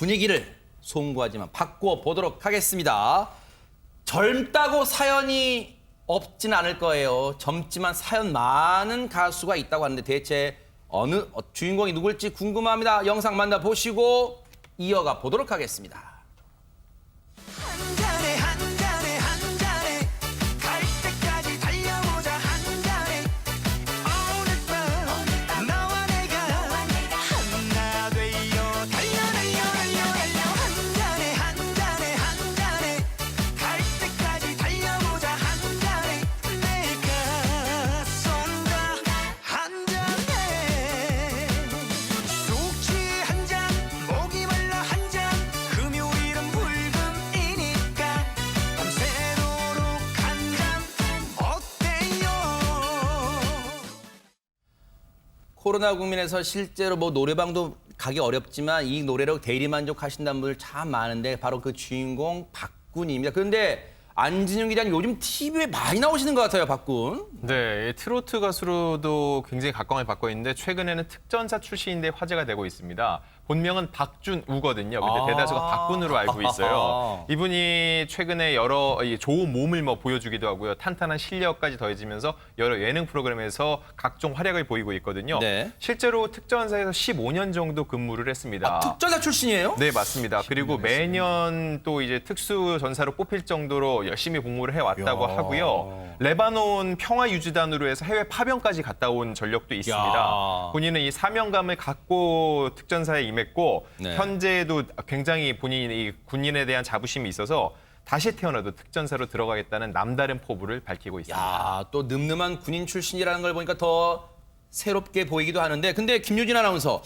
분위기를 송구하지만 바꿔 보도록 하겠습니다. 젊다고 사연이 없지는 않을 거예요. 젊지만 사연 많은 가수가 있다고 하는데 대체 어느 주인공이 누굴지 궁금합니다. 영상 만나보시고 이어가 보도록 하겠습니다. 한 잔에 한 잔에 한 잔에 갈 때까지 달려보자 한 잔에 오늘 밤 너와 내가 하나 되어 달려 한 잔에 한 잔에 한 잔에 갈 때까지 달려보자 한 잔에 내가 쏜다 한 잔에 속 취해 한 잔 목이 말라 한 잔 금요일은 불금이니까 밤새도록 한 잔 어때요? 코로나 국면에서 실제로 뭐 노래방도 가기 어렵지만 이 노래로 대리만족하신다는 분들 참 많은데 바로 그 주인공 박군입니다. 그런데 안진영 기자님 요즘 TV에 많이 나오시는 것 같아요, 박군. 네, 트로트 가수로도 굉장히 각광을 받고 있는데 최근에는 특전사 출신인데 화제가 되고 있습니다. 본명은 박준우거든요. 근데 대다수가 박군으로 알고 있어요. 이분이 최근에 여러 좋은 몸을 보여주기도 하고요. 탄탄한 실력까지 더해지면서 여러 예능 프로그램에서 각종 활약을 보이고 있거든요. 네. 실제로 특전사에서 15년 정도 근무를 했습니다. 특전사 출신이에요? 네, 맞습니다. 그리고 매년 또 이제 특수 전사로 뽑힐 정도로 열심히 복무를 해왔다고 야. 하고요. 레바논 평화유지단으로 해서 해외 파병까지 갔다 온 전력도 있습니다. 야. 본인은 이 사명감을 갖고 특전사에 임했고 네. 현재도 굉장히 본인이 이 군인에 대한 자부심이 있어서 다시 태어나도 특전사로 들어가겠다는 남다른 포부를 밝히고 있습니다. 야, 또 늠름한 군인 출신이라는 걸 보니까 더 새롭게 보이기도 하는데 근데 김유진 아나운서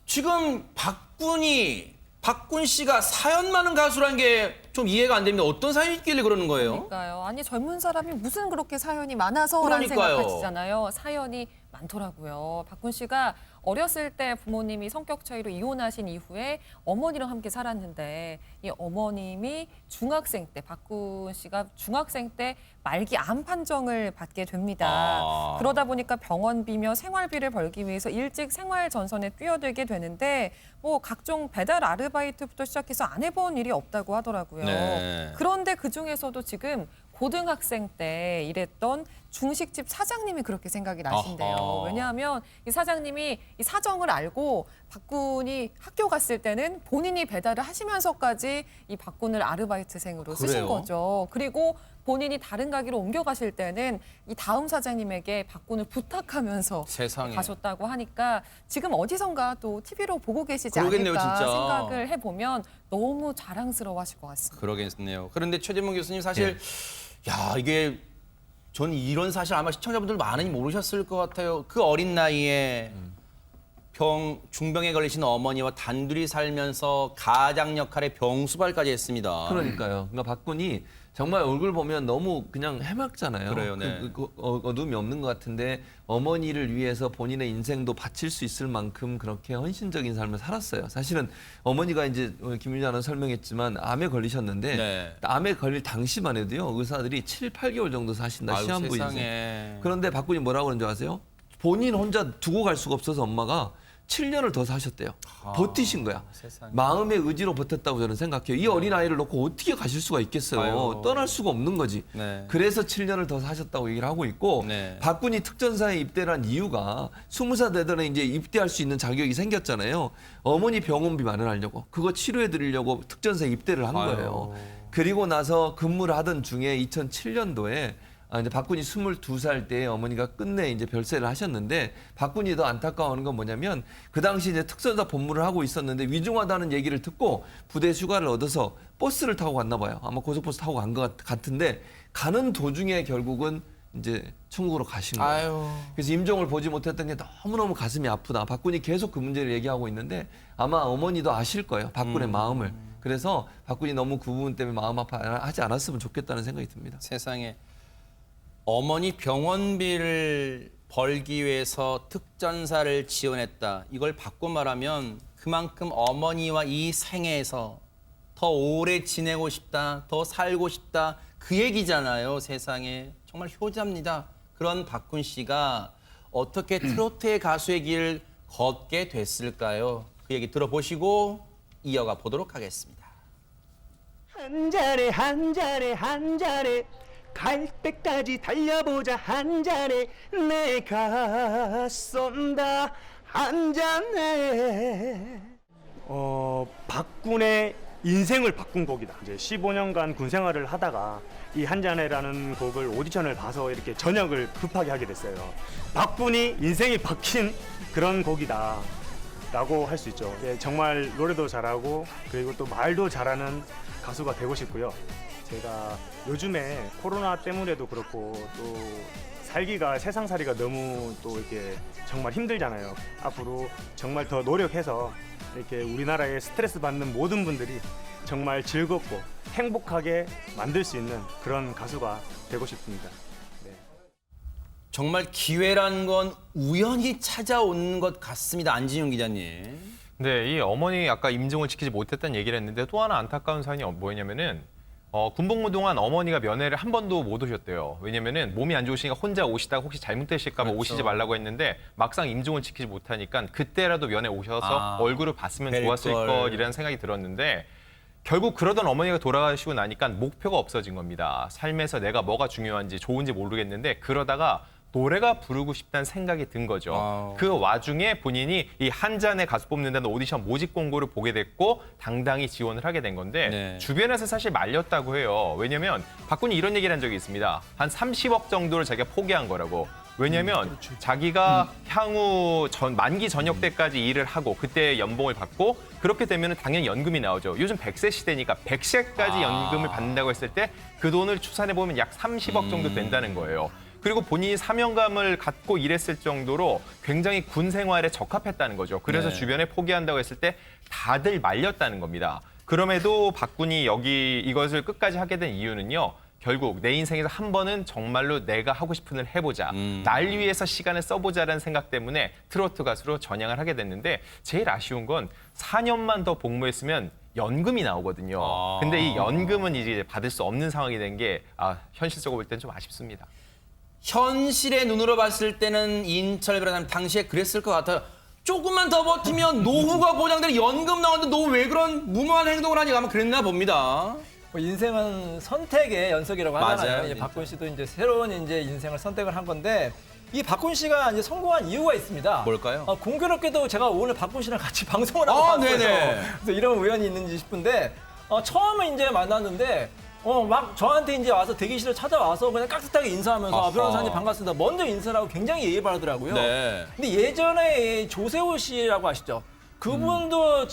지금 박군 씨가 사연 많은 가수라는 게 좀 이해가 안 됩니다. 어떤 사연이 있길래 그러는 거예요? 그러니까요. 아니 젊은 사람이 무슨 그렇게 사연이 많아서라는 그러니까요. 생각하시잖아요. 사연이 많더라고요. 박군 씨가 어렸을 때 부모님이 성격 차이로 이혼하신 이후에 어머니랑 함께 살았는데 이 어머님이 중학생 때 박군 씨가 중학생 때 말기 암 판정을 받게 됩니다. 아. 그러다 보니까 병원비며 생활비를 벌기 위해서 일찍 생활 전선에 뛰어들게 되는데 뭐 각종 배달 아르바이트부터 시작해서 안 해본 일이 없다고 하더라고요. 네. 그런데 그 중에서도 지금 고등학생 때 일했던 중식집 사장님이 그렇게 생각이 나신대요. 아하. 왜냐하면 이 사장님이 이 사정을 알고 박군이 학교 갔을 때는 본인이 배달을 하시면서까지 이 박군을 아르바이트생으로 쓰신 그래요? 거죠. 그리고 본인이 다른 가게로 옮겨가실 때는 이 다음 사장님에게 박군을 부탁하면서 세상에. 가셨다고 하니까 지금 어디선가 또 TV로 보고 계시지 그러겠네요, 않을까 진짜. 생각을 해보면 너무 자랑스러워하실 것 같습니다. 그러겠네요. 그런데 최재문 교수님 사실 야 이게 전 이런 사실 아마 시청자분들 많이 모르셨을 것 같아요. 그 어린 나이에 중병에 걸리신 어머니와 단둘이 살면서 가장 역할의 병수발까지 했습니다. 그러니까요. 그러니까 박군이 정말 얼굴 보면 너무 그냥 해맑잖아요. 그래요, 네. 어둠이 없는 것 같은데 어머니를 위해서 본인의 인생도 바칠 수 있을 만큼 그렇게 헌신적인 삶을 살았어요. 사실은 어머니가 이제 김윤지 아나운서 설명했지만 암에 걸리셨는데 네. 암에 걸릴 당시만 해도요. 의사들이 7, 8개월 정도 사신다. 아유, 시한부 인생. 세상에. 그런데 박군이 뭐라고 그러는지 아세요? 본인 혼자 두고 갈 수가 없어서 엄마가 7년을 더 사셨대요. 버티신 거야. 세상에. 마음의 의지로 버텼다고 저는 생각해요. 이 어린아이를 놓고 어떻게 가실 수가 있겠어요. 아유. 떠날 수가 없는 거지. 네. 그래서 7년을 더 사셨다고 얘기를 하고 있고 네. 박군이 특전사에 입대를 한 이유가 20살 되더니 이제 입대할 수 있는 자격이 생겼잖아요. 어머니 병원비 마련하려고 그거 치료해 드리려고 특전사에 입대를 한 아유. 거예요. 그리고 나서 근무를 하던 중에 2007년도에 이제 박군이 22살 때 어머니가 끝내 이제 별세를 하셨는데 박군이 더 안타까워하는 건 뭐냐면 그 당시 이제 특전사 복무를 하고 있었는데 위중하다는 얘기를 듣고 부대 휴가를 얻어서 버스를 타고 갔나 봐요. 아마 고속버스 타고 간 것 같은데 가는 도중에 결국은 이제 천국으로 가신 거예요. 아유. 그래서 임종을 보지 못했던 게 너무너무 가슴이 아프다. 박군이 계속 그 문제를 얘기하고 있는데 아마 어머니도 아실 거예요. 박군의 마음을. 그래서 박군이 너무 그 부분 때문에 마음 아파하지 않았으면 좋겠다는 생각이 듭니다. 세상에. 어머니 병원비를 벌기 위해서 특전사를 지원했다. 이걸 바꿔 말하면 그만큼 어머니와 이 생애에서 더 오래 지내고 싶다, 더 살고 싶다. 그 얘기잖아요, 세상에. 정말 효자입니다. 그런 박군 씨가 어떻게 트로트의 가수의 길을 걷게 됐을까요? 그 얘기 들어보시고 이어가 보도록 하겠습니다. 한 잔에 한 잔에 한 잔에 갈 때까지 달려보자 한 잔에 내가 쏜다 한 잔에 박군의 인생을 바꾼 곡이다. 이제 15년간 군 생활을 하다가 이 한 잔에라는 곡을 오디션을 봐서 이렇게 전역을 급하게 하게 됐어요. 박군이 인생이 바뀐 그런 곡이다. 라고 할 수 있죠. 예, 정말 노래도 잘하고 그리고 또 말도 잘하는 가수가 되고 싶고요. 제가 요즘에 코로나 때문에도 그렇고 또 세상살이가 너무 또 이렇게 정말 힘들잖아요. 앞으로 정말 더 노력해서 이렇게 우리나라에 스트레스 받는 모든 분들이 정말 즐겁고 행복하게 만들 수 있는 그런 가수가 되고 싶습니다. 네. 정말 기회란 건 우연히 찾아오는 것 같습니다. 안진용 기자님. 네, 이 어머니 아까 임종을 지키지 못했다는 얘기를 했는데 또 하나 안타까운 사연이 뭐였냐면은 군복무 동안 어머니가 면회를 한 번도 못 오셨대요. 왜냐면은 몸이 안 좋으시니까 혼자 오시다가 혹시 잘못되실까 봐 그렇죠. 오시지 말라고 했는데 막상 임종을 지키지 못하니까 그때라도 면회 오셔서 얼굴을 봤으면 뵐 좋았을 걸. 것이라는 생각이 들었는데 결국 그러던 어머니가 돌아가시고 나니까 목표가 없어진 겁니다. 삶에서 내가 뭐가 중요한지 좋은지 모르겠는데 그러다가 노래가 부르고 싶다는 생각이 든 거죠. 와우. 그 와중에 본인이 이 한 잔의 가수 뽑는다는 오디션 모집 공고를 보게 됐고 당당히 지원을 하게 된 건데 네. 주변에서 사실 말렸다고 해요. 왜냐면 박군이 이런 얘기를 한 적이 있습니다. 한 30억 정도를 자기가 포기한 거라고. 왜냐면 자기가 향후 만기 전역 때까지 일을 하고 그때 연봉을 받고 그렇게 되면 당연히 연금이 나오죠. 요즘 100세 시대니까 100세까지 연금을 받는다고 했을 때 그 돈을 추산해 보면 약 30억 정도 된다는 거예요. 그리고 본인이 사명감을 갖고 일했을 정도로 굉장히 군 생활에 적합했다는 거죠. 그래서 네. 주변에 포기한다고 했을 때 다들 말렸다는 겁니다. 그럼에도 박군이 이것을 끝까지 하게 된 이유는요. 결국 내 인생에서 한 번은 정말로 내가 하고 싶은 일 해보자. 날 위해서 시간을 써보자라는 생각 때문에 트로트 가수로 전향을 하게 됐는데 제일 아쉬운 건 4년만 더 복무했으면 연금이 나오거든요. 근데 이 연금은 이제 받을 수 없는 상황이 된 게 현실적으로 볼 때는 좀 아쉽습니다. 현실의 눈으로 봤을 때는 인철 변호사님 당시에 그랬을 것 같아요. 조금만 더 버티면 노후가 보장되는 연금 나오는데 너 왜 그런 무모한 행동을 하니? 아마 그랬나 봅니다. 뭐 인생은 선택의 연속이라고 하잖아요. 맞아요, 이제 진짜. 박군 씨도 이제 새로운 이제 인생을 선택을 한 건데 이 박군 씨가 이제 성공한 이유가 있습니다. 뭘까요? 공교롭게도 제가 오늘 박군 씨랑 같이 방송을 하고 아, 왔어요. 네네. 그래서 이런 우연이 있는지 싶은데 처음에 이제 만났는데 막 저한테 이제 와서 대기실에 찾아와서 그냥 깍듯하게 인사하면서 아하. 변호사님 반갑습니다. 먼저 인사를 하고 굉장히 예의 바르더라고요. 네. 근데 예전에 조세호 씨라고 아시죠? 그분도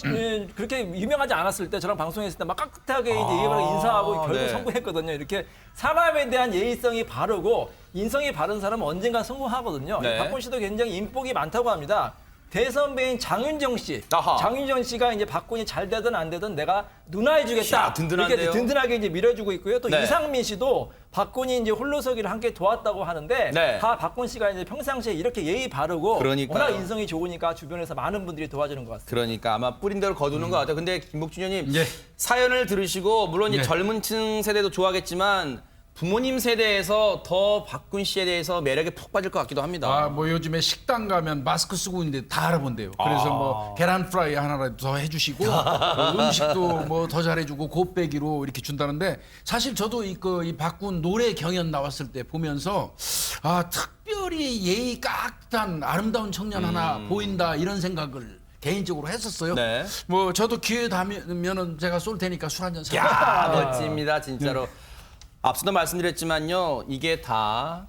그렇게 유명하지 않았을 때 저랑 방송했을 때 막 깍듯하게 이제 예의 바르게 인사하고 결국 네. 성공했거든요. 이렇게 사람에 대한 예의성이 바르고 인성이 바른 사람은 언젠가 성공하거든요. 네. 박군 씨도 굉장히 인복이 많다고 합니다. 대선배인 장윤정 씨. 아하. 장윤정 씨가 이제 박군이 잘 되든 안 되든 내가 누나 해주겠다. 이야, 든든한데요? 이렇게 든든하게 이제 밀어주고 있고요. 또 네. 이상민 씨도 박군이 이제 홀로서기를 함께 도왔다고 하는데 네. 다 박군 씨가 이제 평상시에 이렇게 예의 바르고 그러니까요. 워낙 인성이 좋으니까 주변에서 많은 분들이 도와주는 것 같습니다. 그러니까 아마 뿌린 대로 거두는 것 같아요. 근데 김복준 의원님 예. 사연을 들으시고 물론 이제 네. 젊은 층 세대도 좋아하겠지만 부모님 세대에서 더 박군 씨에 대해서 매력에 푹 빠질 것 같기도 합니다. 뭐 요즘에 식당 가면 마스크 쓰고 있는데 다 알아본대요. 그래서 뭐 계란 프라이 하나라도 더 해주시고 음식도 뭐 더 잘해주고 곱빼기로 이렇게 준다는데 사실 저도 이 박군 노래 경연 나왔을 때 보면서 특별히 예의 깍듯한 아름다운 청년 하나 보인다 이런 생각을 개인적으로 했었어요. 네. 뭐 저도 기회 닿으면은 제가 쏠 테니까 술 한잔 사. 야, 멋집니다, 진짜로. 앞서도 말씀드렸지만요, 이게 다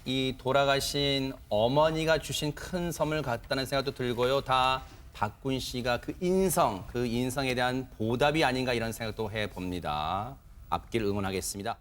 이 돌아가신 어머니가 주신 큰 선물 같다는 생각도 들고요. 다 박군 씨가 그 인성에 대한 보답이 아닌가 이런 생각도 해봅니다. 앞길 응원하겠습니다.